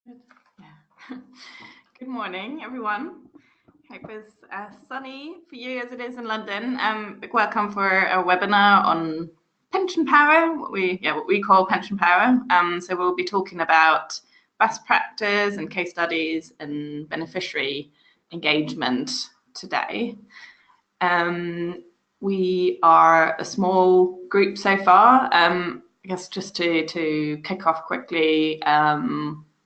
Good. Yeah. Good morning, everyone. Hope it's sunny for you as it is in London. Big welcome for a webinar on pension power, what we call pension power. So we'll be talking about best practice and case studies and beneficiary engagement today. We are a small group so far. I guess just to kick off quickly,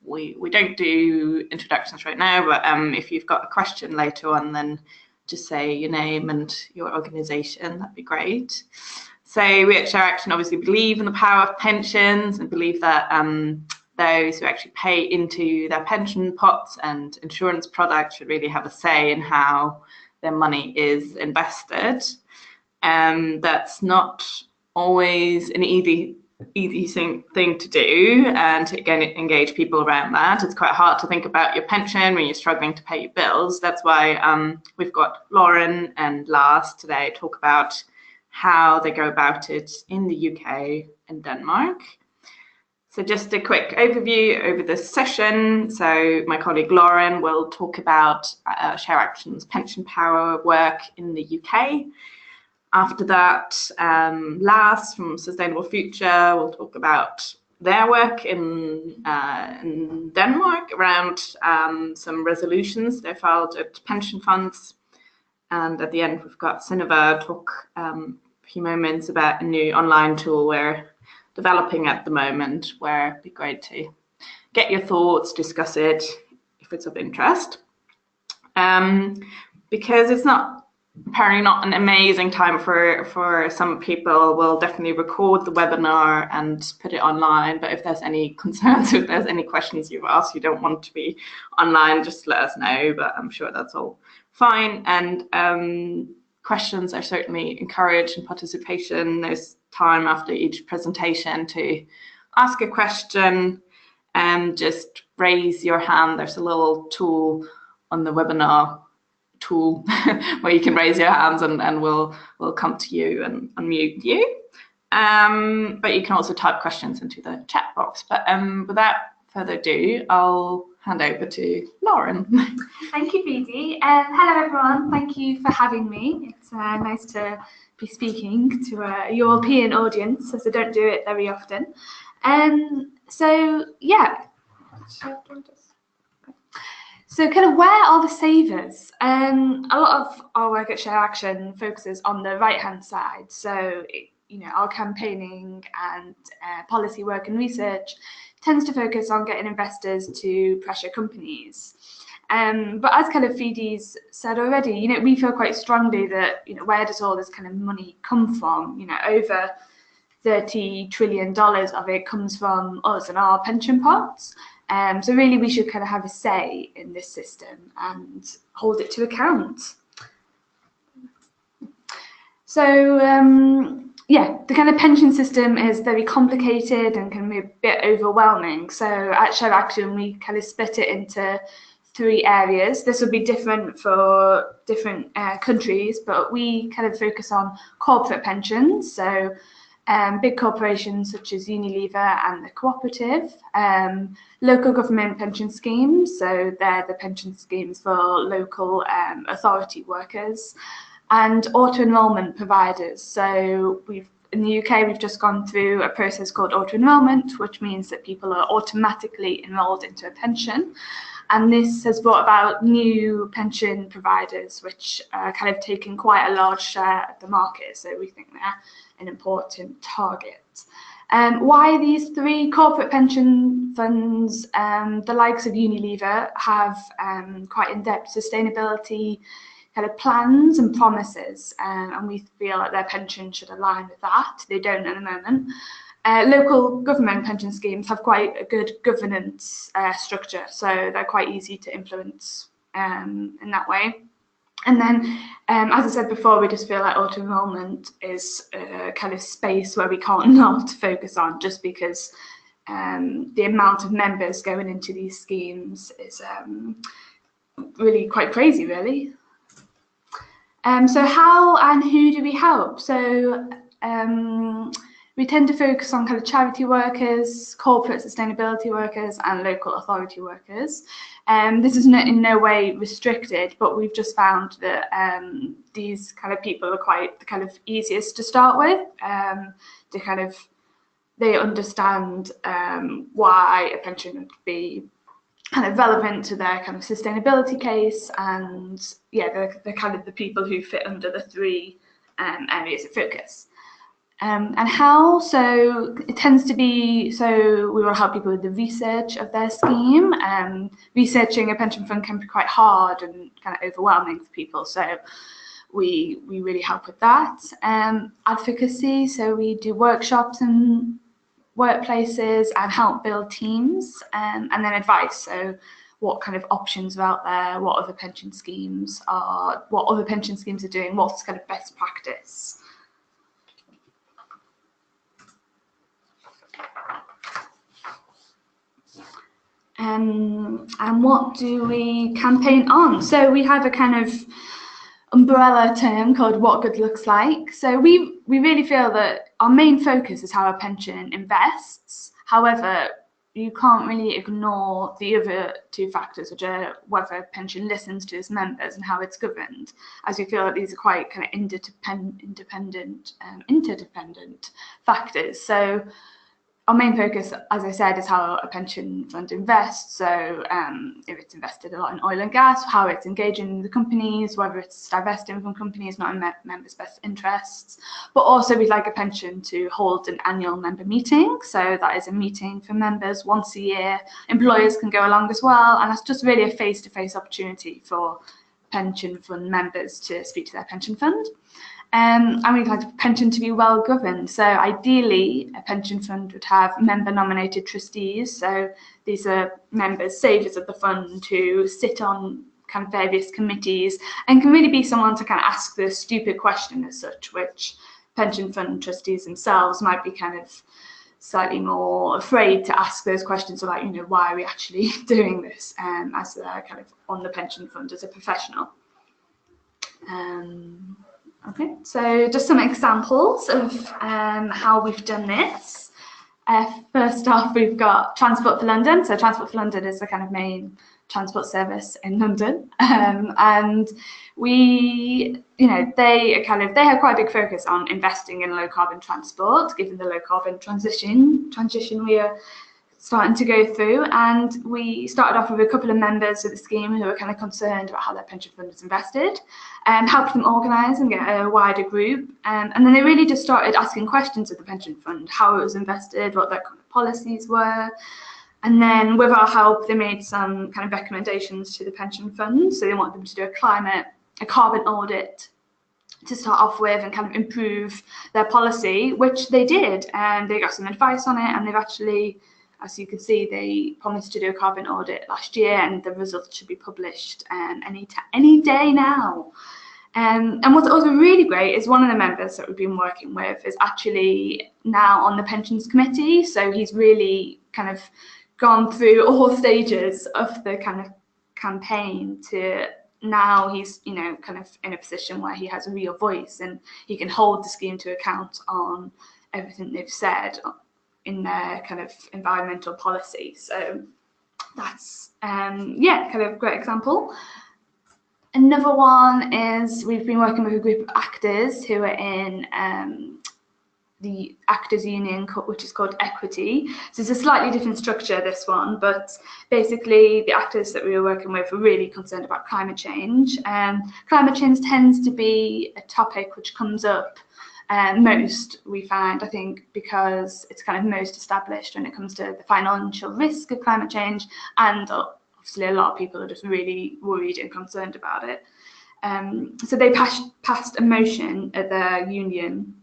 we don't do introductions right now, but if you've got a question later on, then just say your name and your organisation, that'd be great. So we at ShareAction obviously believe in the power of pensions and believe that those who actually pay into their pension pots and insurance products should really have a say in how their money is invested. That's not always an easy thing to do, and to again engage people around that. It's quite hard to think about your pension when you're struggling to pay your bills. That's why we've got Lauren and Lars today to talk about how they go about it in the UK and Denmark. So just a quick overview over this session. So my colleague Lauren will talk about ShareAction's pension power work in the UK. After that, Lars from Sustainable Future will talk about their work in Denmark around some resolutions they filed at pension funds. And at the end, we've got Sunniva talk a few moments about a new online tool we're developing at the moment, where it'd be great to get your thoughts, discuss it if it's of interest. Because it's apparently not an amazing time for some people, we'll definitely record the webinar and put it online. But if there's any concerns, if there's any questions you've asked you don't want to be online, just let us know. But I'm sure that's all fine. And questions are certainly encouraged, and participation. There's time after each presentation to ask a question, and just raise your hand. There's a little tool on the webinar tool where you can raise your hands, and we'll come to you and unmute you. But you can also type questions into the chat box. But without further ado, I'll hand over to Lauren. Thank you, Phoebe. Hello, everyone. Thank you for having me. It's nice to be speaking to a European audience, as I don't do it very often. So yeah. So kind of where are the savers? A lot of our work at ShareAction focuses on the right-hand side. So, our campaigning and policy work and research tends to focus on getting investors to pressure companies. But as kind of Phoebe's said already, we feel quite strongly that, where does all this kind of money come from? Over $30 trillion of it comes from us and our pension pots. So really, we should kind of have a say in this system and hold it to account. So the kind of pension system is very complicated and can be a bit overwhelming. So at ShareAction, we kind of split it into 3 areas. This will be different for different countries, but we kind of focus on corporate pensions. So big corporations such as Unilever and the cooperative, local government pension schemes, so they're the pension schemes for local authority workers, and auto-enrolment providers. So in the UK, we've just gone through a process called auto-enrolment, which means that people are automatically enrolled into a pension. And this has brought about new pension providers, which are kind of taking quite a large share of the market. So we think they're an important target. Why these 3 corporate pension funds? The likes of Unilever have quite in-depth sustainability kind of plans and promises, and we feel like their pension should align with that. They don't at the moment. Local government pension schemes have quite a good governance structure, so they're quite easy to influence in that way. And then, as I said before, we just feel like auto-enrolment is a kind of space where we can't not focus on, just because the amount of members going into these schemes is really quite crazy, really. So how and who do we help? So we tend to focus on kind of charity workers, corporate sustainability workers, and local authority workers. This is in no way restricted, but we've just found that these kind of people are quite the kind of easiest to start with. They understand why a pension would be kind of relevant to their kind of sustainability case, and yeah, they're kind of the people who fit under the three areas of focus. And how? So it tends to be, so we will help people with the research of their scheme. Researching a pension fund can be quite hard and kind of overwhelming for people, so we really help with that. Advocacy, so we do workshops in workplaces and help build teams, and then advice, so what kind of options are out there, what other pension schemes are doing, what's kind of best practice. And what do we campaign on? So we have a kind of umbrella term called what good looks like. So we really feel that our main focus is how a pension invests. However, you can't really ignore the other two factors, which are whether a pension listens to its members and how it's governed, as we feel that these are quite kind of interdependent factors. So our main focus, as I said, is how a pension fund invests. So if it's invested a lot in oil and gas, how it's engaging the companies, whether it's divesting from companies not in members' best interests. But also we'd like a pension to hold an annual member meeting. So that is a meeting for members once a year. Employers can go along as well. And that's just really a face-to-face opportunity for pension fund members to speak to their pension fund. And we'd like a pension to be well governed. So ideally, a pension fund would have member-nominated trustees. So these are members, savers of the fund, who sit on kind of various committees and can really be someone to kind of ask the stupid question as such, which pension fund trustees themselves might be kind of slightly more afraid to ask those questions about, why are we actually doing this, as they're kind of on the pension fund as a professional. Okay, so just some examples of how we've done this. First off, we've got Transport for London. So Transport for London is the kind of main transport service in London, and they have quite a big focus on investing in low carbon transport, given the low carbon transition we are starting to go through. And we started off with a couple of members of the scheme who were kind of concerned about how their pension fund was invested, and helped them organise and get a wider group. And then they really just started asking questions of the pension fund, how it was invested, what their kind of policies were. And then with our help, they made some kind of recommendations to the pension fund. So they want them to do a carbon audit to start off with and kind of improve their policy, which they did. And they got some advice on it, and they've actually, as you can see, they promised to do a carbon audit last year, and the results should be published any day now. And what's also really great is one of the members that we've been working with is actually now on the pensions committee. So he's really kind of gone through all stages of the kind of campaign to now he's, kind of in a position where he has a real voice and he can hold the scheme to account on everything they've said in their kind of environmental policy. So that's kind of a great example. Another one is we've been working with a group of actors who are in the actors union, which is called Equity. So it's a slightly different structure, this one, but basically the actors that we were working with were really concerned about climate change. Climate change tends to be a topic which comes up most, we find, I think, because it's kind of most established when it comes to the financial risk of climate change, and obviously a lot of people are just really worried and concerned about it. So they passed a motion at the union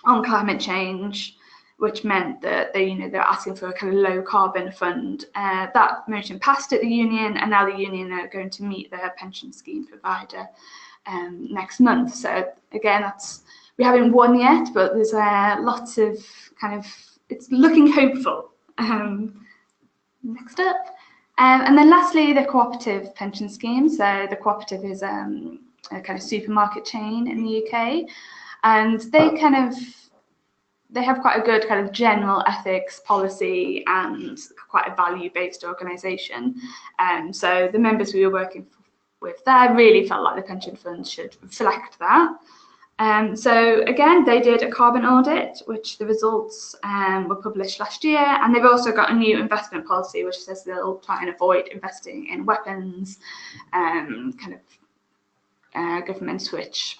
on climate change, which meant that they're asking for a kind of low carbon fund. That motion passed at the union, and now the union are going to meet their pension scheme provider next month. So again, we haven't won yet, but there's lots of it's looking hopeful. Next up. And then lastly, the cooperative pension scheme. So the cooperative is a kind of supermarket chain in the UK, and they kind of they have quite a good kind of general ethics policy and quite a value-based organisation. So the members we were working with there really felt like the pension funds should reflect that. So again, they did a carbon audit, which the results were published last year, and they've also got a new investment policy, which says they'll try and avoid investing in weapons, governments which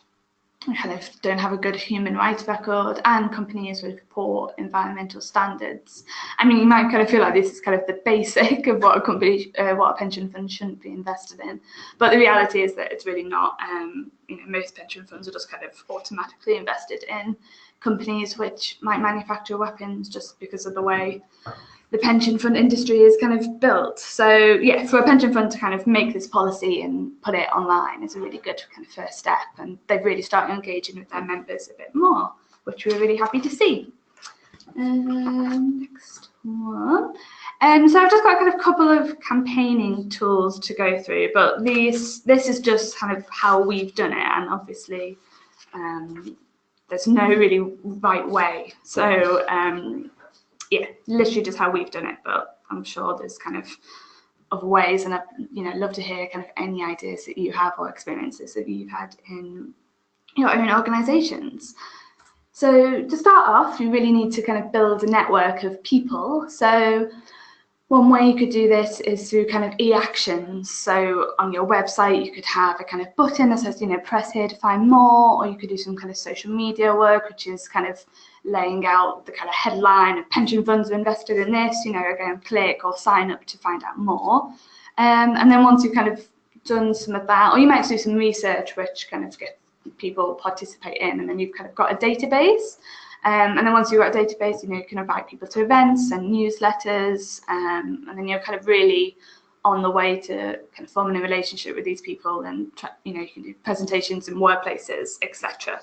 kind of don't have a good human rights record, and companies with poor environmental standards. I mean, you might kind of feel like this is kind of the basic of what a company, what a pension fund shouldn't be invested in, but the reality is that it's really not. Most pension funds are just kind of automatically invested in companies which might manufacture weapons just because of the way the pension fund industry is kind of built. So yeah, for a pension fund to kind of make this policy and put it online is a really good kind of first step, and they've really started engaging with their members a bit more, which we're really happy to see. Next one. So I've just got kind of a couple of campaigning tools to go through, but this is just kind of how we've done it, and obviously there's no really right way. So yeah, literally just how we've done it, but I'm sure there's kind of other ways, and I'd love to hear kind of any ideas that you have or experiences that you've had in your own organisations. So to start off, you really need to kind of build a network of people. So one way you could do this is through kind of e-actions. So on your website, you could have a kind of button that says, press here to find more, or you could do some kind of social media work, which is kind of laying out the kind of headline of pension funds are invested in this, again, click or sign up to find out more. And then once you've kind of done some of that, or you might do some research, which kind of get people participate in, and then you've kind of got a database. And then once you've got a database, you can invite people to events and newsletters, and then you're kind of really on the way to kind of forming a relationship with these people, and you can do presentations in workplaces, etc.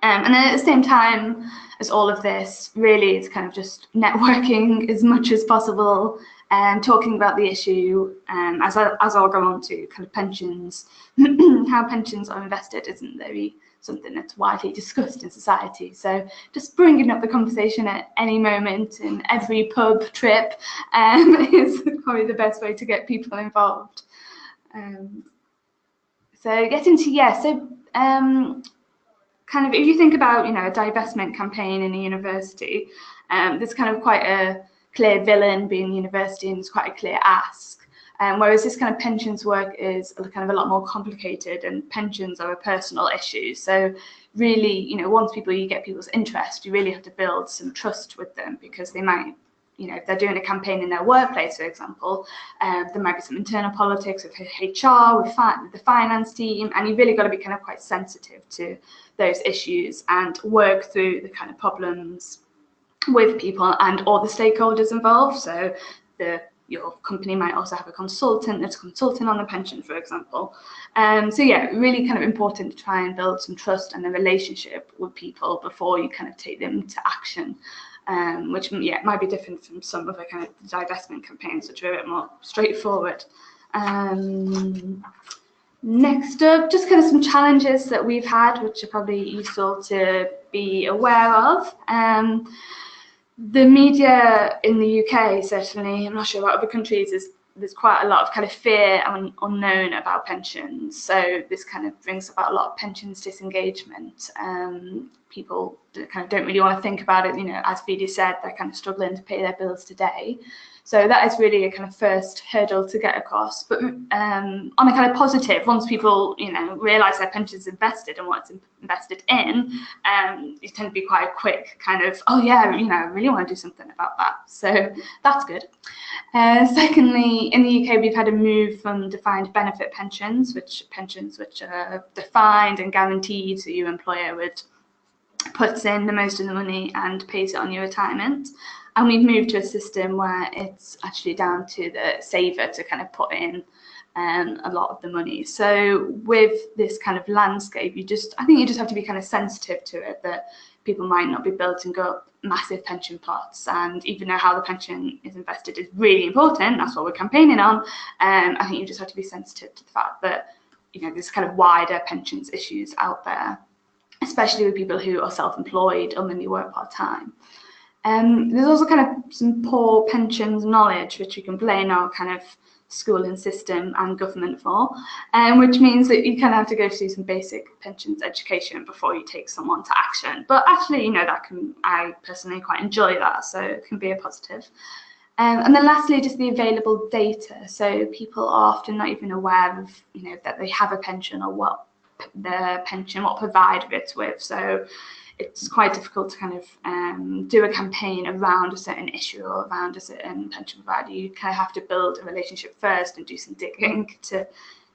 And then at the same time as all of this, really it's kind of just networking as much as possible and talking about the issue. As I'll go on to kind of pensions, how pensions are invested isn't very something that's widely discussed in society. So just bringing up the conversation at any moment in every pub trip is probably the best way to get people involved. So getting to, kind of, if you think about, a divestment campaign in a university, there's kind of quite a clear villain being the university, and it's quite a clear ask. Whereas this kind of pensions work is kind of a lot more complicated, and pensions are a personal issue. So really, once you get people's interest, you really have to build some trust with them, because they might, if they're doing a campaign in their workplace, for example, there might be some internal politics with HR, with the finance team, and you've really got to be kind of quite sensitive to those issues and work through the kind of problems with people and all the stakeholders involved. So your company might also have a consultant that's consulting on the pension, for example. So yeah, really kind of important to try and build some trust and a relationship with people before you kind of take them to action, which might be different from some other kind of divestment campaigns, which are a bit more straightforward. Next up, just kind of some challenges that we've had, which are probably useful to be aware of. The media in the UK, certainly, I'm not sure about other countries, there's quite a lot of kind of fear and unknown about pensions. So this kind of brings about a lot of pensions disengagement. People kind of don't really want to think about it. As Vidi said, they're kind of struggling to pay their bills today. So that is really a kind of first hurdle to get across. But on a kind of positive, once people, realise their pension's invested and what it's invested in, you tend to be quite a quick kind of, oh yeah, I really want to do something about that. So that's good. Secondly, in the UK, we've had a move from defined benefit pensions, which are defined and guaranteed, so your employer puts in the most of the money and pays it on your retirement. And we've moved to a system where it's actually down to the saver to kind of put in a lot of the money. So with this kind of landscape, I think you just have to be kind of sensitive to it, that people might not be building up massive pension pots, and even though how the pension is invested is really important, that's what we're campaigning on. I think you just have to be sensitive to the fact that there's kind of wider pensions issues out there. especially with people who are self-employed or maybe work part-time. There's also kind of some poor pensions knowledge, which we can blame our kind of schooling system and government for, which means that you kind of have to go through some basic pensions education before you take someone to action. But actually, I personally quite enjoy that, so it can be a positive. And then lastly, just the available data. So people are often not even aware of, that they have a pension or what provider it's with. So it's quite difficult to kind of do a campaign around a certain issue or around a certain pension provider. You kind of have to build a relationship first and do some digging to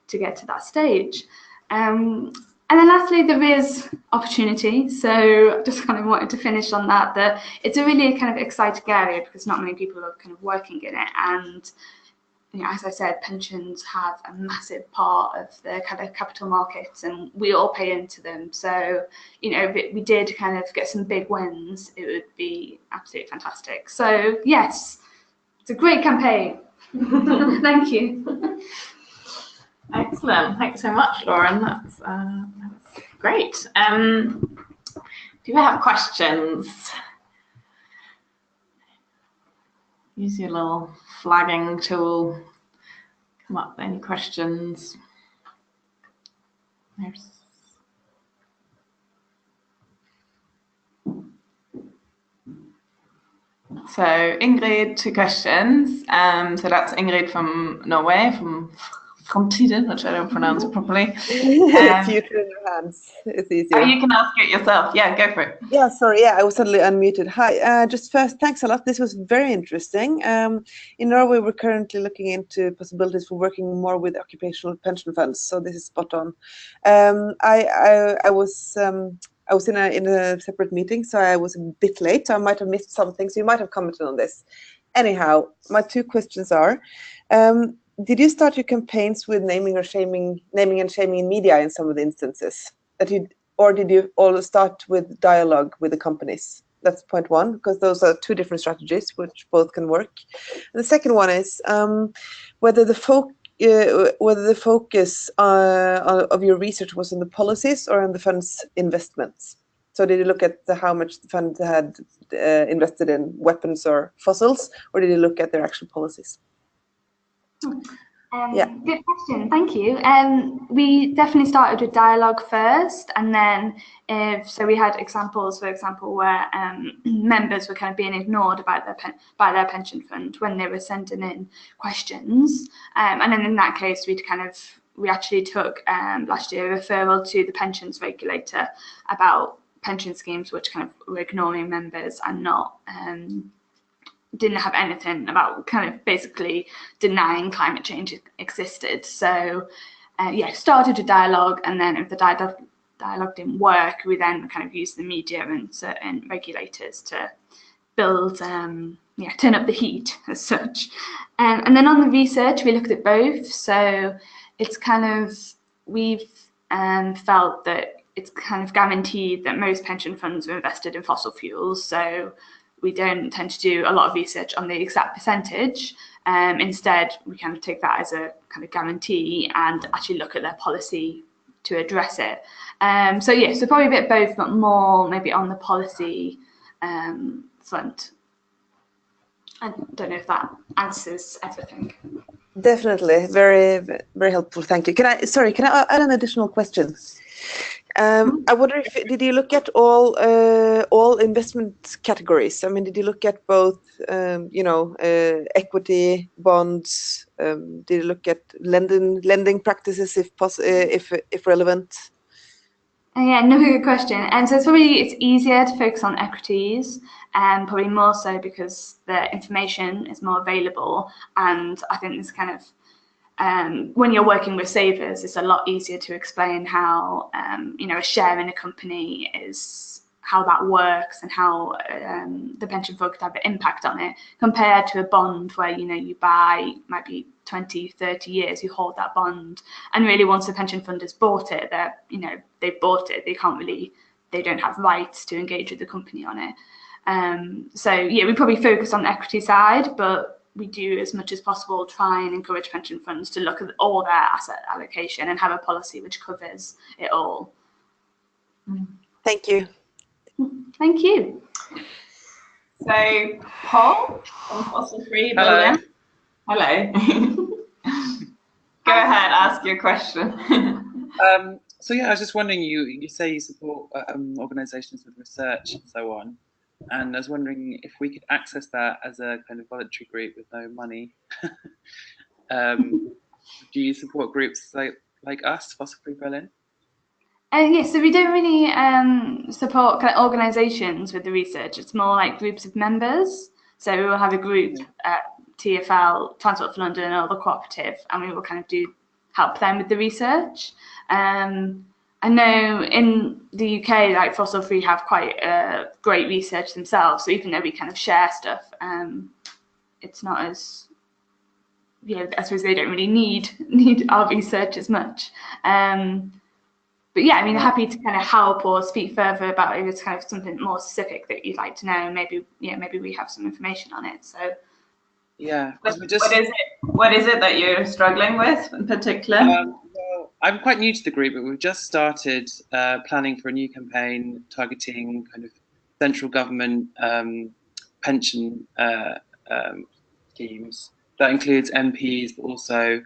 get to that stage. And then lastly, there is opportunity. So just kind of wanted to finish on that it's a really kind of exciting area because not many people are kind of working in it. And as I said, pensions have a massive part of the kind of capital markets and we all pay into them. So, if we did kind of get some big wins, it would be absolutely fantastic. So, yes, it's a great campaign. Thank you. Excellent. Thanks so much, Lauren. That's great. Do you have questions? Use your little flagging tool. Come up with any questions. So Ingrid, 2 questions. So that's Ingrid from Norway, from Fremtid, which I don't pronounce properly. Future in your hands. It's easier. Oh, you can ask it yourself. Yeah, go for it. Yeah, sorry. Yeah, I was suddenly unmuted. Hi. Just first, thanks a lot. This was very interesting. In Norway, we're currently looking into possibilities for working more with occupational pension funds. So this is spot on. I was in a separate meeting, so I was a bit late. So I might have missed something. So you might have commented on this. Anyhow, my 2 questions are. Did you start your campaigns with naming and shaming in media in some of the instances? Or did you all start with dialogue with the companies? That's point 1, because those are 2 different strategies which both can work. And the second one is whether the focus of your research was on the policies or on the fund's investments. So did you look at how much the fund had invested in weapons or fossils, or did you look at their actual policies? Good question, thank you. We definitely started with dialogue first, and then so we had examples, for example, where members were kind of being ignored by their pension fund when they were sending in questions, and then in that case we actually took last year a referral to the pensions regulator about pension schemes which kind of were ignoring members and not didn't have anything about kind of basically denying climate change existed. So started a dialogue, and then if the dialogue didn't work, we then kind of used the media and certain regulators to build turn up the heat as such. And then on the research, we looked at both. So it's kind of, we've felt that it's kind of guaranteed that most pension funds are invested in fossil fuels. So we don't tend to do a lot of research on the exact percentage. Instead, we kind of take that as a kind of guarantee and actually look at their policy to address it. So probably a bit both, but more maybe on the policy front. I don't know if that answers everything. Definitely, very, very helpful. Thank you. Can I add an additional question? I wonder if did you look at all investment categories? I mean, did you look at both equity, bonds? Did you look at lending practices if relevant? Yeah, no, good question. And so it's easier to focus on equities, and probably more so because the information is more available. And I think it's kind of when you're working with savers, it's a lot easier to explain how a share in a company is, how that works, and how the pension fund could have an impact on it, compared to a bond where you buy, might be 20, 30 years, you hold that bond, and really once the pension fund has bought it, they've bought it, they don't have rights to engage with the company on it. We probably focus on the equity side, but we do as much as possible try and encourage pension funds to look at all their asset allocation and have a policy which covers it all. Thank you. Thank you. So, Paul from Fossil Free Hello. Building. Hello. Go ahead, ask your question. So yeah, I was just wondering, you say you support organisations with research and so on, and I was wondering if we could access that as a kind of voluntary group with no money. Do you support groups like us, Fossil Free Berlin? Yes, so we don't really support kind of organisations with the research. It's more like groups of members. So we will have a group at TfL, Transport for London, or the cooperative, and we will kind of help them with the research. I know in the UK, like Fossil Free have quite great research themselves. So even though we kind of share stuff, it's not as, I suppose they don't really need our research as much. But yeah, I mean, happy to kind of help or speak further about if it's kind of something more specific that you'd like to know. Maybe we have some information on it. So yeah, what is it that you're struggling with in particular? Well, I'm quite new to the group, but we've just started planning for a new campaign targeting kind of central government pension schemes. That includes MPs, but also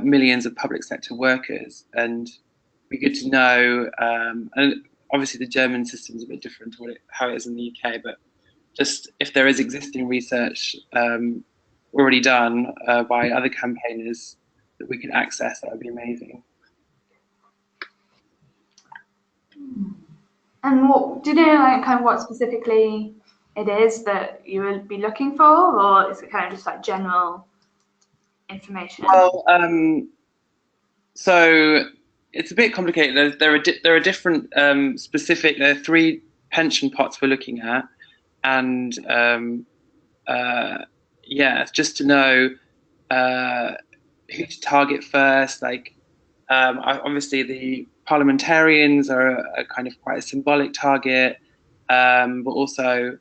millions of public sector workers. And be good to know, and obviously the German system is a bit different to how it is in the UK, but just if there is existing research already done by other campaigners that we can access, that would be amazing. And what do you know, like kind of what specifically it is that you would be looking for, or is it kind of just like general information? Well, so it's a bit complicated. There are different specific. There are 3 pension pots we're looking at, and yeah, just to know who to target first. Like, obviously the parliamentarians are a kind of quite a symbolic target, but also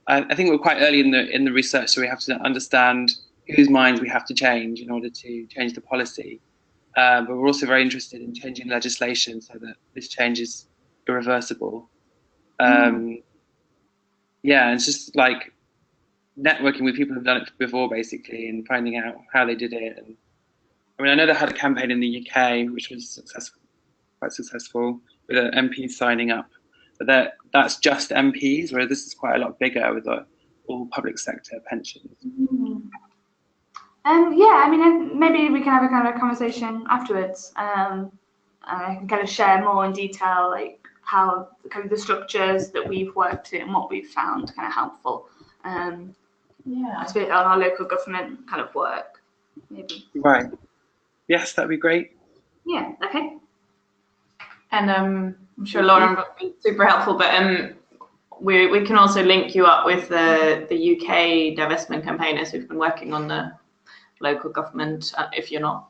I think we're quite early in the research, so we have to understand whose minds we have to change in order to change the policy. But we're also very interested in changing legislation so that this change is irreversible. Yeah, it's just like networking with people who've done it before, basically, and finding out how they did it. And I mean, I know they had a campaign in the UK which was quite successful, with MPs signing up. But that's just MPs, whereas this is quite a lot bigger with all public sector pensions. Yeah, I mean, maybe we can have a kind of a conversation afterwards. I can kind of share more in detail, like how kind of the structures that we've worked to and what we've found kind of helpful. Yeah, I suppose on our local government kind of work, maybe. Right. Yes, that'd be great. Yeah. Okay. And I'm sure Lauren will be super helpful, but we can also link you up with the UK divestment campaigners who've been working on the local government if you're not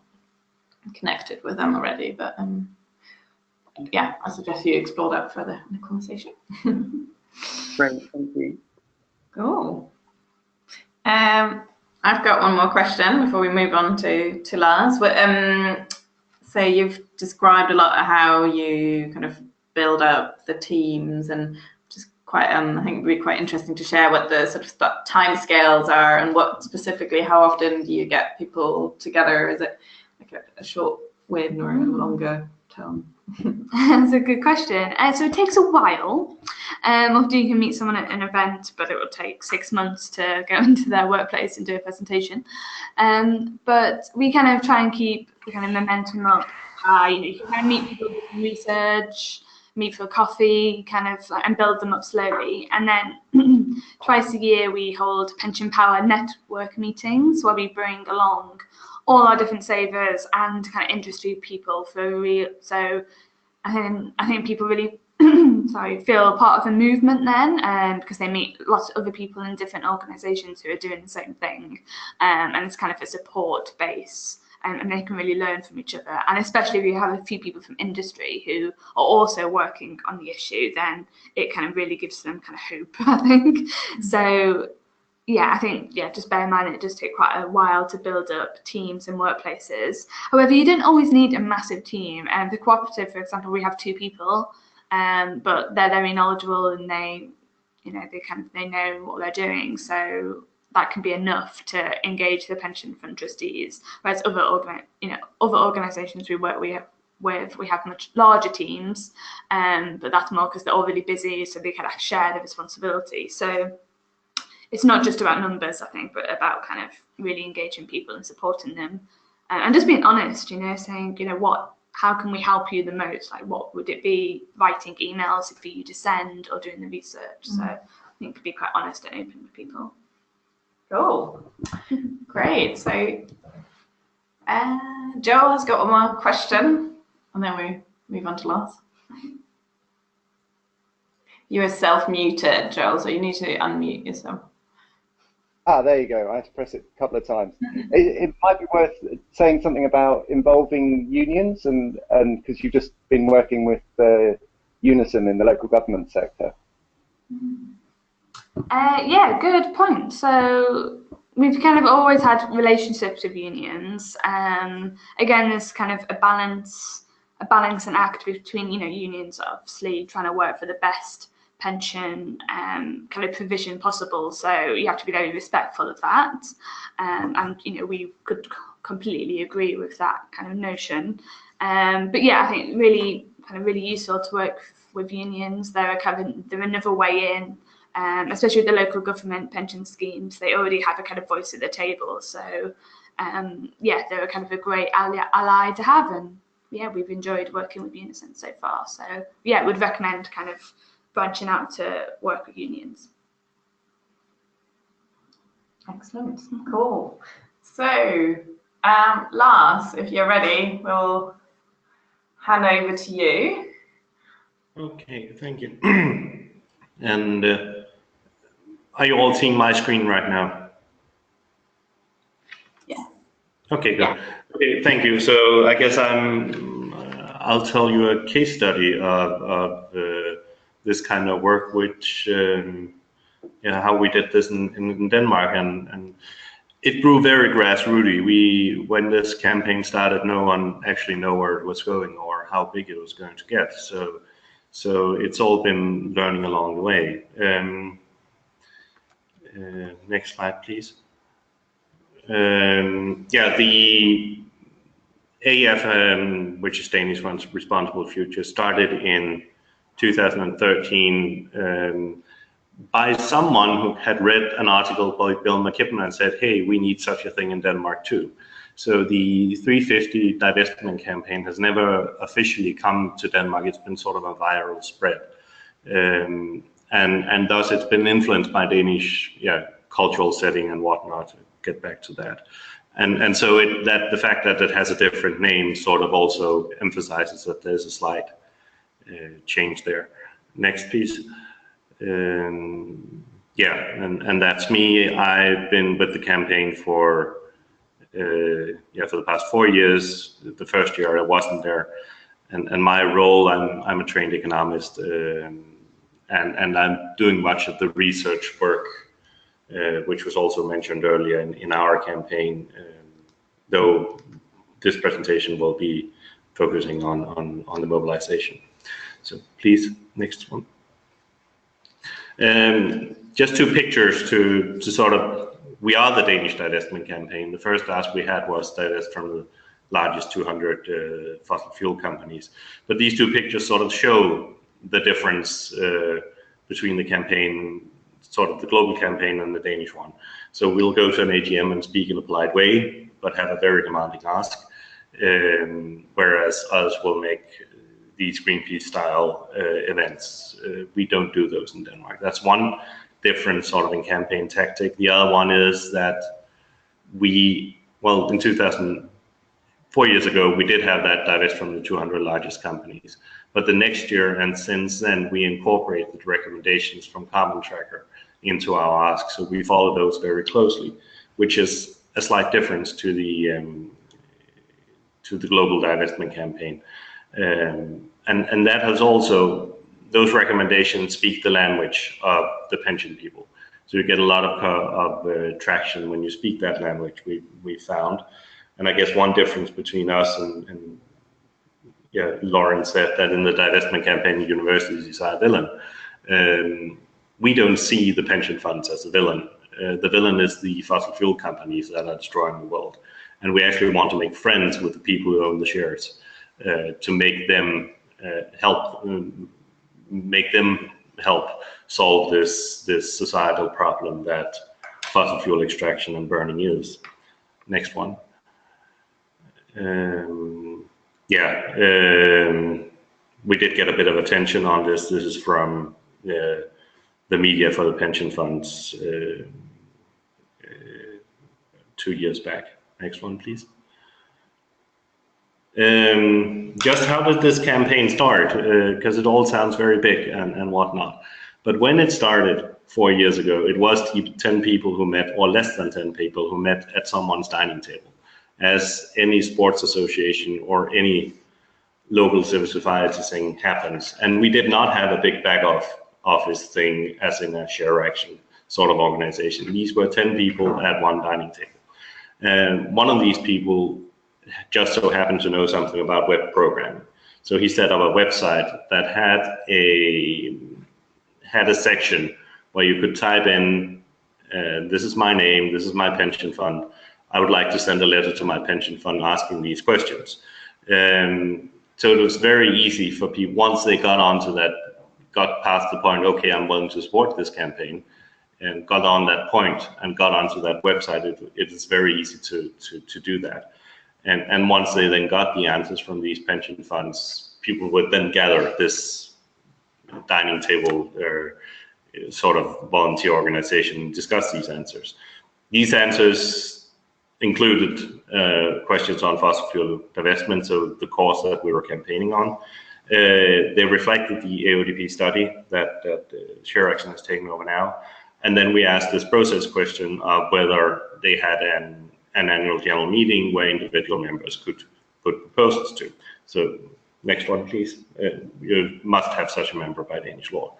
connected with them already. But yeah, I suggest you explore that further in the conversation. Great, thank you. Cool. I've got one more question before we move on to Lars. So you've described a lot of how you kind of build up the teams, and just quite I think it would be quite interesting to share what the sort of time scales are, and what specifically, how often do you get people together? Is it like a short win or a longer term? That's a good question. So it takes a while. Often you can meet someone at an event, but it will take 6 months to go into their workplace and do a presentation. But we kind of try and keep the kind of momentum up. You can kind of meet people doing research, meet for coffee, kind of, and build them up slowly. And then twice a year we hold Pension Power network meetings where we bring along all our different savers and kind of industry people for real. So I think people really feel part of the movement then, because they meet lots of other people in different organisations who are doing the same thing, and it's kind of a support base, and they can really learn from each other. And especially if you have a few people from industry who are also working on the issue, then it kind of really gives them kind of hope, I think. So yeah, I think, just bear in mind it does take quite a while to build up teams and workplaces. However, you don't always need a massive team. The cooperative, for example, we have 2 people, but they're very knowledgeable and they know what they're doing. So that can be enough to engage the pension fund trustees. Whereas other organisations we work with, we have much larger teams, but that's more because they're all really busy, so they kind of share the responsibility. So it's not just about numbers, I think, but about kind of really engaging people and supporting them, and just being honest. Saying, how can we help you the most? Like, what would it be? Writing emails for you to send, or doing the research? So I think to be quite honest and open with people. Cool. Great. So Joel has got one more question, and then we move on to Lars. You are self-muted, Joel, so you need to unmute yourself. There you go. I had to press it a couple of times. It might be worth saying something about involving unions, and because you've just been working with Unison in the local government sector. Yeah, good point. So we've kind of always had relationships with unions. Again, there's kind of a balance and act between, unions obviously trying to work for the best pension kind of provision possible. So you have to be very respectful of that. And we could completely agree with that kind of notion. But yeah, I think really useful to work with unions. They're another way in. Especially with the local government pension schemes, they already have a kind of voice at the table. So, yeah, they're a kind of a great ally to have. And yeah, we've enjoyed working with Unison so far. So yeah, would recommend kind of branching out to work with unions. Excellent. Cool. So, Lars, if you're ready, we'll hand over to you. Okay, thank you. And are you all seeing my screen right now? Yeah. Okay, good. Okay, thank you. So I guess I'll tell you a case study of this kind of work, which how we did this in Denmark, and it grew very grassrooty. When this campaign started, no one actually knew where it was going or how big it was going to get. So it's all been learning along the way. Next slide, please. Yeah, the AF, which is Danish Responsible Future, started in 2013 by someone who had read an article by Bill McKibben and said, hey, we need such a thing in Denmark too. So the 350 divestment campaign has never officially come to Denmark. It's been sort of a viral spread. And thus it's been influenced by Danish cultural setting and whatnot, to get back to that. And so the fact that it has a different name sort of also emphasizes that there's a slight change there. Next, please. Yeah, and that's me. I've been with the campaign for the past 4 years. The first year I wasn't there, and my role, I'm a trained economist, and I'm doing much of the research work, which was also mentioned earlier in our campaign, though this presentation will be focusing on the mobilization. So please, next one. Just two pictures to sort of, we are the Danish divestment campaign. The first ask we had was divest from the largest 200 fossil fuel companies. But these two pictures sort of show the difference between the campaign, sort of the global campaign and the Danish one. So we'll go to an AGM and speak in a polite way, but have a very demanding ask, whereas others will make these Greenpeace style events. We don't do those in Denmark. That's one difference sort of in campaign tactic. The other one is that in 4 years ago, we did have that divest from the 200 largest companies. But the next year, and since then, we incorporated the recommendations from Carbon Tracker into our ask. So we follow those very closely, which is a slight difference to the global divestment campaign. And that has also, those recommendations speak the language of the pension people. So you get a lot of traction when you speak that language, we found. And I guess one difference between us and Lauren said that in the divestment campaign, universities are a villain. We don't see the pension funds as a villain. The villain is the fossil fuel companies that are destroying the world. And we actually want to make friends with the people who own the shares to make them help solve this societal problem that fossil fuel extraction and burning is. Next one. We did get a bit of attention on this. This is from the media for the pension funds 2 years back. Next one, please. Just how did this campaign start? Because it all sounds very big and whatnot. But when it started 4 years ago, it was 10 people who met, or less than 10 people who met at someone's dining table. As any sports association or any local civil society thing happens. And we did not have a big back office thing as in a ShareAction sort of organization. These were 10 people at one dining table. And one of these people just so happened to know something about web programming. So he set up a website that had a section where you could type in, this is my name, this is my pension fund. I would like to send a letter to my pension fund asking these questions. So it was very easy for people, once they got onto that, got past the point, okay, I'm willing to support this campaign, and got on that point and got onto that website, it is very easy to do that. And once they then got the answers from these pension funds, people would then gather this dining table sort of volunteer organization and discuss these answers. These answers included questions on fossil fuel divestment, so the cause that we were campaigning on. They reflected the AODP study that ShareAction has taken over now. And then we asked this process question of whether they had an annual general meeting where individual members could put proposals to. So next one, please. You must have such a member by Danish law.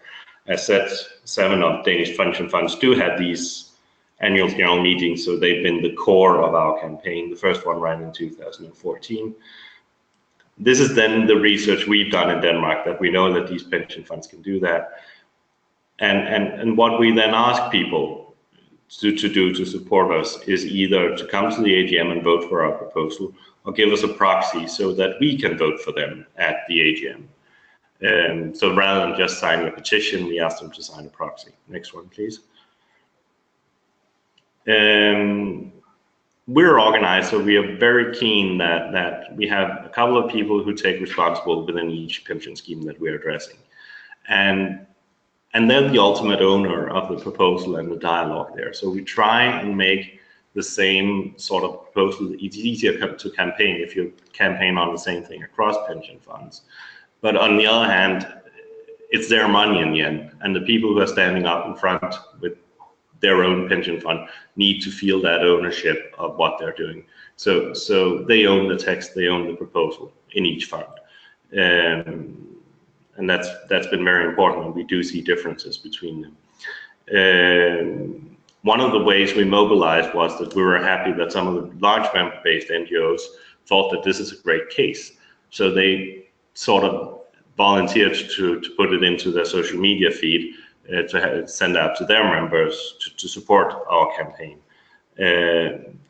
As said, 7 of Danish pension funds do have these annual general meetings, so they've been the core of our campaign. The first one ran in 2014. This is then the research we've done in Denmark, that we know that these pension funds can do that. And what we then ask people to do to support us is either to come to the AGM and vote for our proposal, or give us a proxy so that we can vote for them at the AGM. So rather than just signing a petition, we ask them to sign a proxy. Next one, please. We're organized, so we are very keen that we have a couple of people who take responsibility within each pension scheme that we're addressing. And they're the ultimate owner of the proposal and the dialogue there. So we try and make the same sort of proposal. It's easier to campaign if you campaign on the same thing across pension funds. But on the other hand, it's their money in the end. And the people who are standing up in front with their own pension fund need to feel that ownership of what they're doing. So they own the text, they own the proposal in each fund. And that's been very important, and we do see differences between them. One of the ways we mobilized was that we were happy that some of the large member-based NGOs thought that this is a great case. So they sort of volunteered to put it into their social media feed to send out to their members to support our campaign.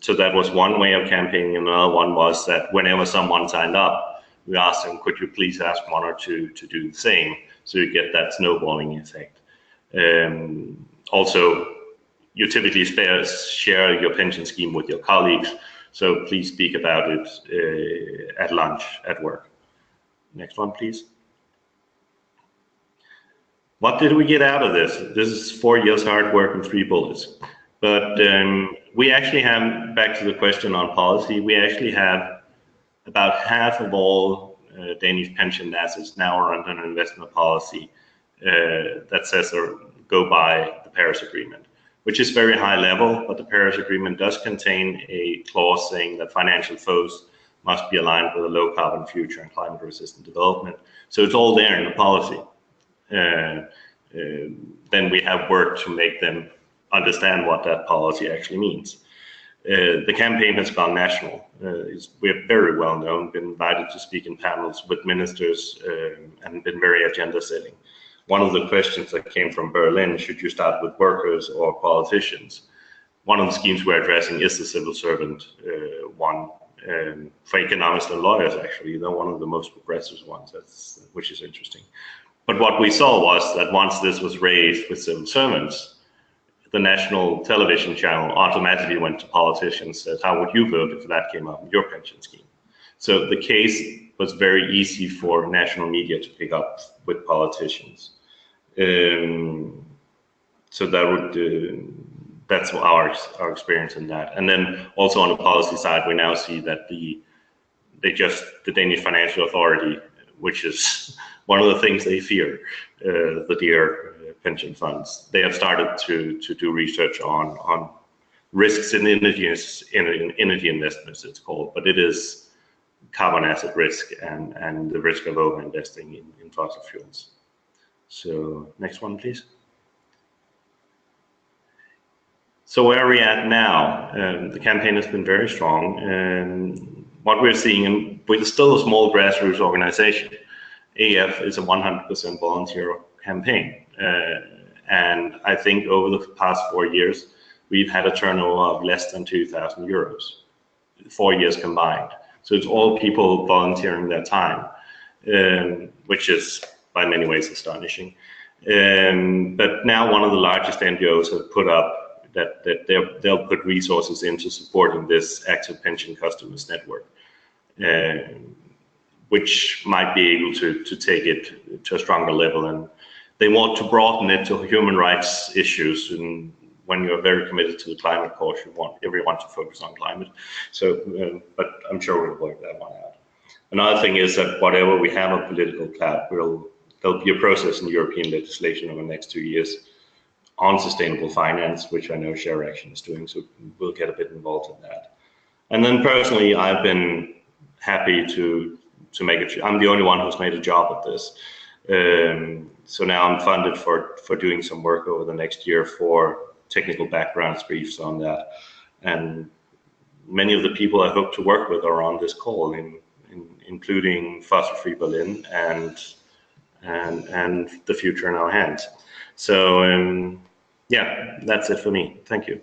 So that was one way of campaigning. Another one was that whenever someone signed up, we asked them, could you please ask 1 or 2 to do the same, so you get that snowballing effect. Also, you typically share your pension scheme with your colleagues, so please speak about it at lunch, at work. Next one, please. What did we get out of this? This is 4 years hard work and 3 bullets. But we actually have, back to the question on policy, we actually have about half of all Danish pension assets now are under an investment policy that says or go by the Paris Agreement, which is very high level, but the Paris Agreement does contain a clause saying that financial flows must be aligned with a low carbon future and climate resistant development. So it's all there in the policy. Then we have worked to make them understand what that policy actually means. The campaign has gone national. We're very well known, been invited to speak in panels with ministers, and been very agenda setting. One of the questions that came from Berlin, should you start with workers or politicians? One of the schemes we're addressing is the civil servant one, for economists and lawyers, actually. They're one of the most progressive ones, which is interesting. But what we saw was that once this was raised with civil servants, the national television channel automatically went to politicians and said, how would you vote if that came up in your pension scheme? So the case was very easy for national media to pick up with politicians. So that would, that's our experience in that. And then also on the policy side, we now see that the Danish Financial Authority, which is one of the things they fear, the dear pension funds, they have started to do research on risks in energy investments, it's called, but it is carbon asset risk and the risk of over-investing in fossil fuels. So next one, please. So where are we at now? The campaign has been very strong, and what we're seeing, and we're still a small grassroots organization. AF is a 100% volunteer campaign. And I think over the past 4 years, we've had a turnover of less than 2,000 euros, 4 years combined. So it's all people volunteering their time, which is by many ways astonishing. But now one of the largest NGOs have put up that they'll put resources into supporting this active pension customers network, which might be able to take it to a stronger level. And they want to broaden it to human rights issues. And when you're very committed to the climate cause, you want everyone to focus on climate. So, but I'm sure we'll work that one out. Another thing is that whatever we have a political clout, there'll be a process in European legislation over the next 2 years on sustainable finance, which I know ShareAction is doing. So we'll get a bit involved in that. And then personally, I've been happy to make it. I'm the only one who's made a job at this. So now I'm funded for doing some work over the next year for technical background briefs on that. And many of the people I hope to work with are on this call, including Fossil Free Berlin and the future in our hands. So yeah, that's it for me. Thank you.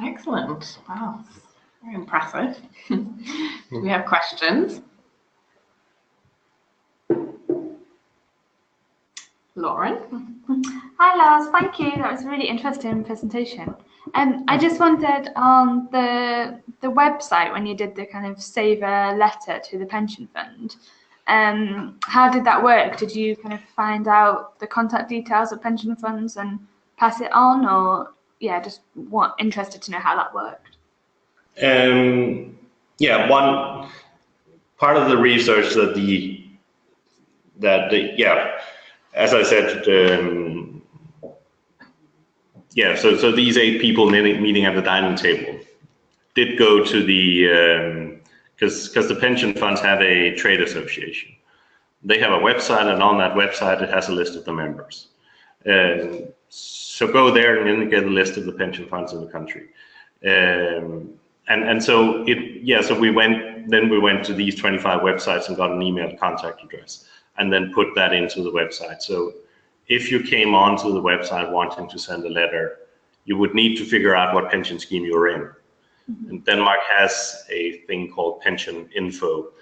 Excellent. Wow, very impressive. Do we have questions? Lauren? Hi Lars, thank you. That was a really interesting presentation. I just wondered on the website, when you did the kind of save a letter to the pension fund, how did that work? Did you kind of find out the contact details of pension funds and pass it on, or yeah, just interested to know how that worked? Yeah, one part of the research as I said, so these 8 people meeting at the dining table did go to the, because the pension funds have a trade association. They have a website, and on that website it has a list of the members. So go there and then get a list of the pension funds in the country. And so so we went to these 25 websites and got an email contact address, and then put that into the website. So if you came onto the website wanting to send a letter, you would need to figure out what pension scheme you're in. Mm-hmm. And Denmark has a thing called pension info,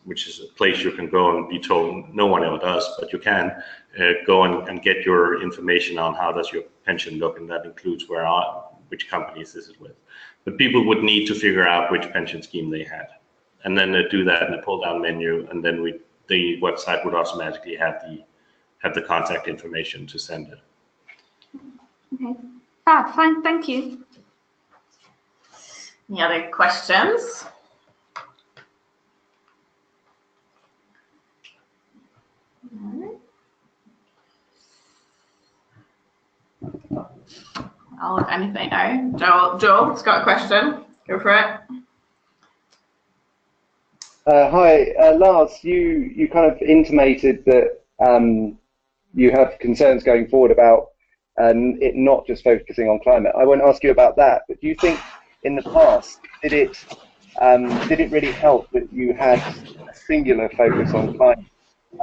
which is a place you can go and be told, no one ever does, but you can go and get your information on how does your pension look, and that includes which companies this is with. But people would need to figure out which pension scheme they had. And then they do that in the pull-down menu, and then the website would automatically have the contact information to send it. Okay, fine, thank you. Any other questions? Oh, if anything, no. Joel's got a question. Go for it. Hi, Lars. You kind of intimated that you have concerns going forward about and it not just focusing on climate. I won't ask you about that, but do you think in the past did it really help that you had a singular focus on climate,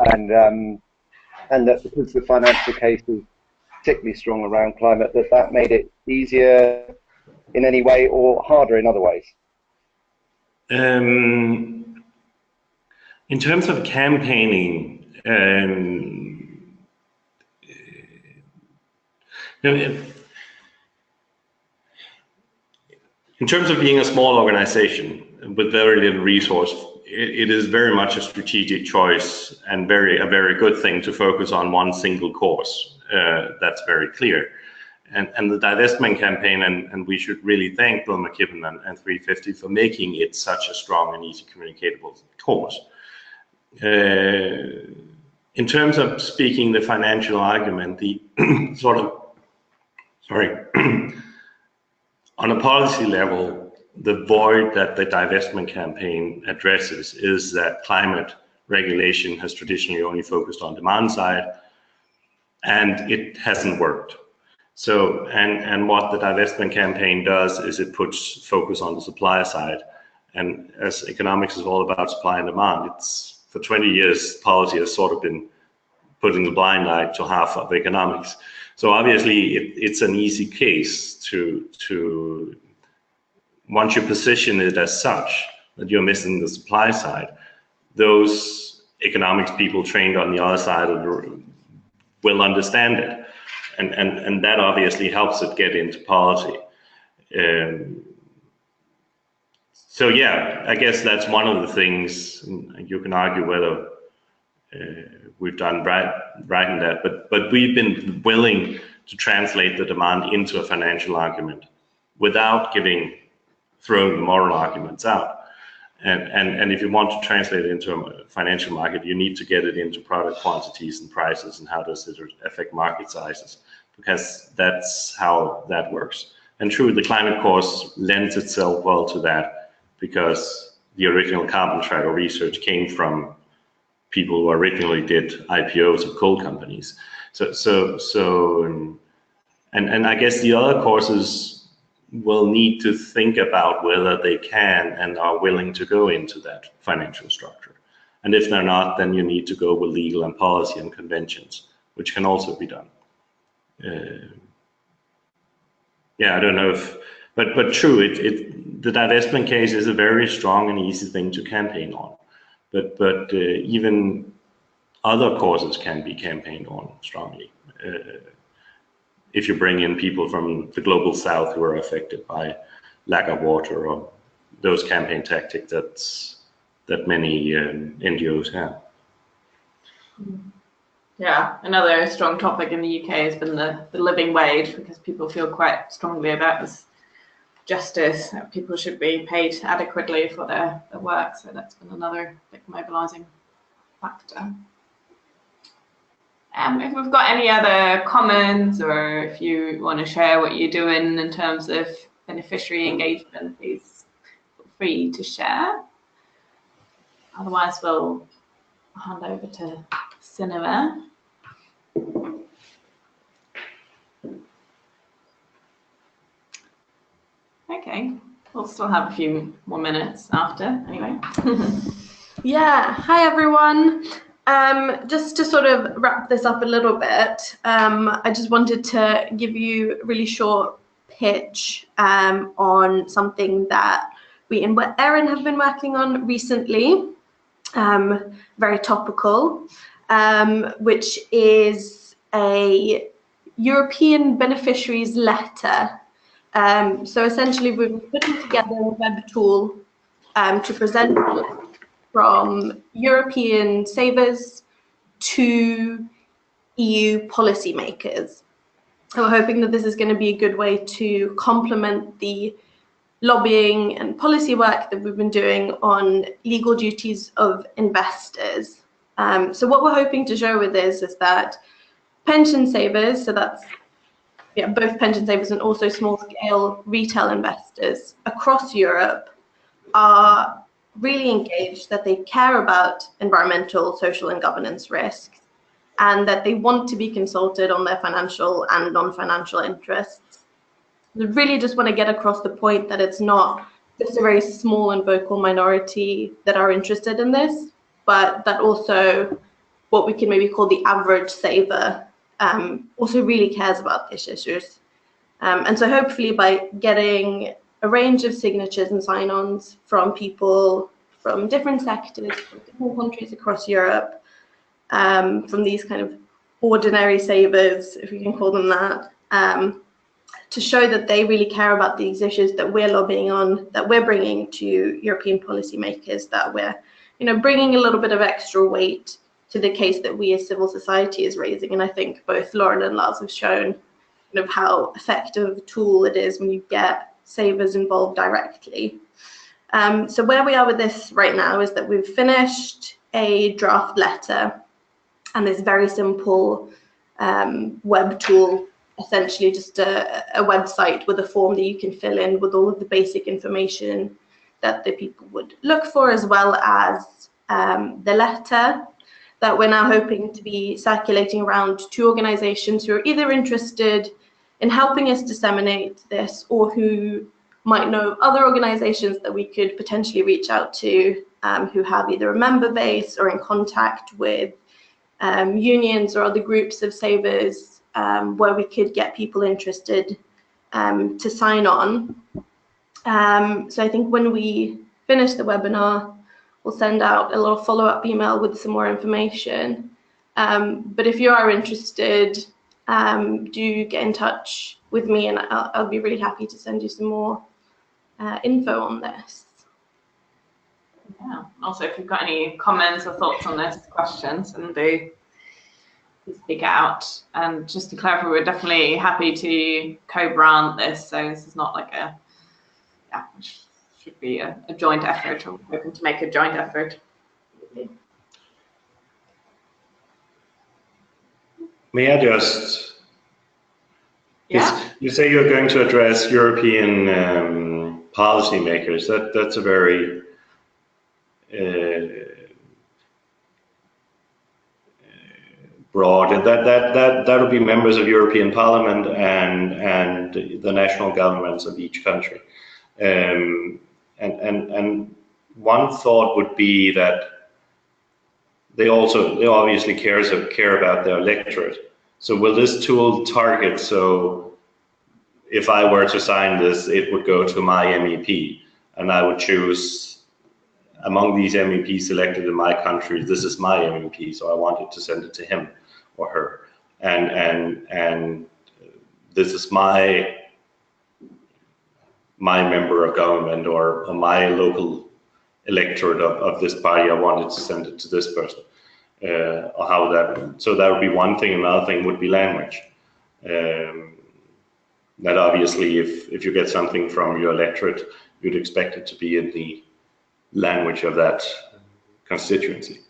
and that because the financial case is particularly strong around climate, that made it easier in any way or harder in other ways? In terms of campaigning, in terms of being a small organization with very little resource, it is very much a strategic choice and a very good thing to focus on one single cause. That's very clear. And the divestment campaign, and we should really thank Bill McKibben and 350 for making it such a strong and easy communicatable cause. In terms of speaking the financial argument, the on a policy level, the void that the divestment campaign addresses is that climate regulation has traditionally only focused on demand side, and it hasn't worked. So, and what the divestment campaign does is it puts focus on the supply side. And as economics is all about supply and demand, it's for 20 years, policy has sort of been putting the blind eye to half of economics. So obviously it's an easy case to once you position it as such that you're missing the supply side, those economics people trained on the other side will understand it. And that obviously helps it get into policy. So yeah, I guess that's one of the things, and you can argue whether we've done right in that, but we've been willing to translate the demand into a financial argument without throwing the moral arguments out. And if you want to translate it into a financial market, you need to get it into product quantities and prices and how does it affect market sizes, because that's how that works. And true, the climate course lends itself well to that because the original carbon tracker research came from people who originally did IPOs of coal companies. And I guess the other courses will need to think about whether they can and are willing to go into that financial structure. And if they're not, then you need to go with legal and policy and conventions, which can also be done. Yeah, I don't know if, but true, the divestment case is a very strong and easy thing to campaign on. But even other causes can be campaigned on strongly. If you bring in people from the global south who are affected by lack of water or those campaign tactics that many NGOs have. Yeah, another strong topic in the UK has been the living wage, because people feel quite strongly about this justice, that people should be paid adequately for their work. So that's been another big mobilising factor. If we've got any other comments, or if you want to share what you're doing in terms of beneficiary engagement, please feel free to share. Otherwise, we'll hand over to Sinema. Okay, we'll still have a few more minutes after, anyway. Yeah, hi everyone. Just to sort of wrap this up a little bit, I just wanted to give you a really short pitch on something that we in ERIN have been working on recently, very topical, which is a European beneficiaries letter. So essentially we've been putting together a web tool to present from European savers to EU policymakers. So we're hoping that this is going to be a good way to complement the lobbying and policy work that we've been doing on legal duties of investors. So what we're hoping to show with this is that pension savers, so that's both pension savers and also small-scale retail investors across Europe, are really engaged, that they care about environmental, social, and governance risks, and that they want to be consulted on their financial and non-financial interests. I really just want to get across the point that it's not just a very small and vocal minority that are interested in this, but that also what we can maybe call the average saver also really cares about these issues. And so hopefully by getting a range of signatures and sign-ons from people from different sectors, from different countries across Europe, from these kind of ordinary savers, if you can call them that, to show that they really care about these issues that we're lobbying on, that we're bringing to European policymakers, that we're, bringing a little bit of extra weight to the case that we as civil society is raising. And I think both Lauren and Lars have shown how effective a tool it is when you get savers involved directly. So where we are with this right now is that we've finished a draft letter and this very simple web tool, essentially just a website with a form that you can fill in with all of the basic information that the people would look for, as well as the letter that we're now hoping to be circulating around to organizations who are either interested in helping us disseminate this or who might know of other organizations that we could potentially reach out to who have either a member base or in contact with unions or other groups of savers where we could get people interested to sign on. So I think when we finish the webinar, we'll send out a little follow-up email with some more information. But if you are interested, do get in touch with me and I'll be really happy to send you some more info on this. Yeah. Also, if you've got any comments or thoughts on this, questions, and do speak out. And just to clarify, we're definitely happy to co-brand this. So this is not like which should be a joint effort, or we're hoping to make a joint effort. May I just? Yeah. You say you're going to address European policymakers. That's a very broad, and that would be members of European Parliament and the national governments of each country. And one thought would be that they obviously care about their electorate. So will this tool target? So if I were to sign this, it would go to my MEP, and I would choose among these MEPs elected in my country. This is my MEP, so I wanted to send it to him or her, and this is my member of government or my local electorate of this party. I wanted to send it to this person. Or how so that would be one thing. Another thing would be language. That obviously, if you get something from your electorate, you'd expect it to be in the language of that constituency.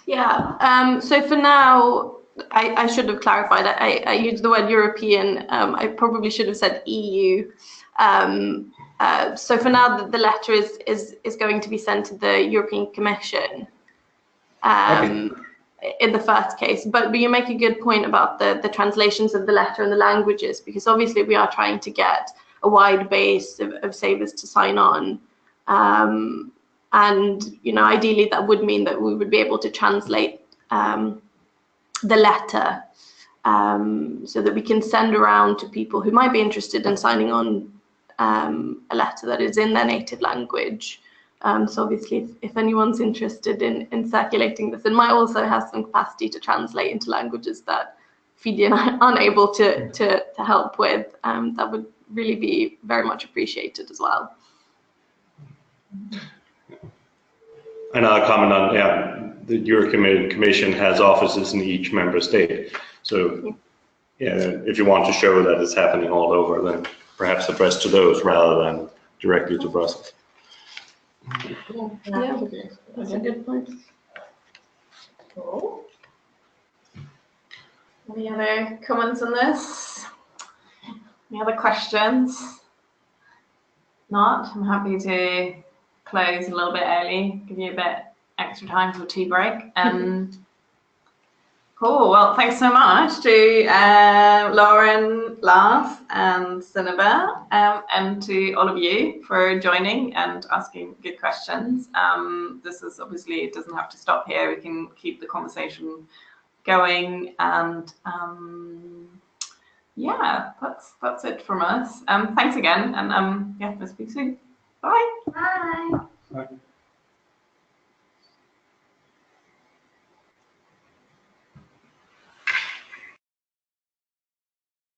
Yeah, so for now, I should have clarified. I used the word European. I probably should have said EU. So for now, the letter is going to be sent to the European Commission in the first case. But you make a good point about the translations of the letter and the languages, because obviously we are trying to get a wide base of savers to sign on. And ideally that would mean that we would be able to translate the letter so that we can send around to people who might be interested in signing on a letter that is in their native language. So obviously if anyone's interested in circulating this, and might also have some capacity to translate into languages that Fidi and I aren't able to help with, that would really be very much appreciated as well. And I'll comment on, the European Commission has offices in each member state. So if you want to show that it's happening all over, then perhaps address to those rather than directly to Brussels. Yeah, that's a good point. Cool. Any other comments on this? Any other questions? Not, I'm happy to close a little bit early, give you a bit extra time for tea break. Cool. Well, thanks so much to Lauren, Lars, and Sinaba, and to all of you for joining and asking good questions. This is obviously, it doesn't have to stop here. We can keep the conversation going, and yeah, that's it from us. Thanks again, and yeah, we'll speak soon. Bye. Bye. Bye.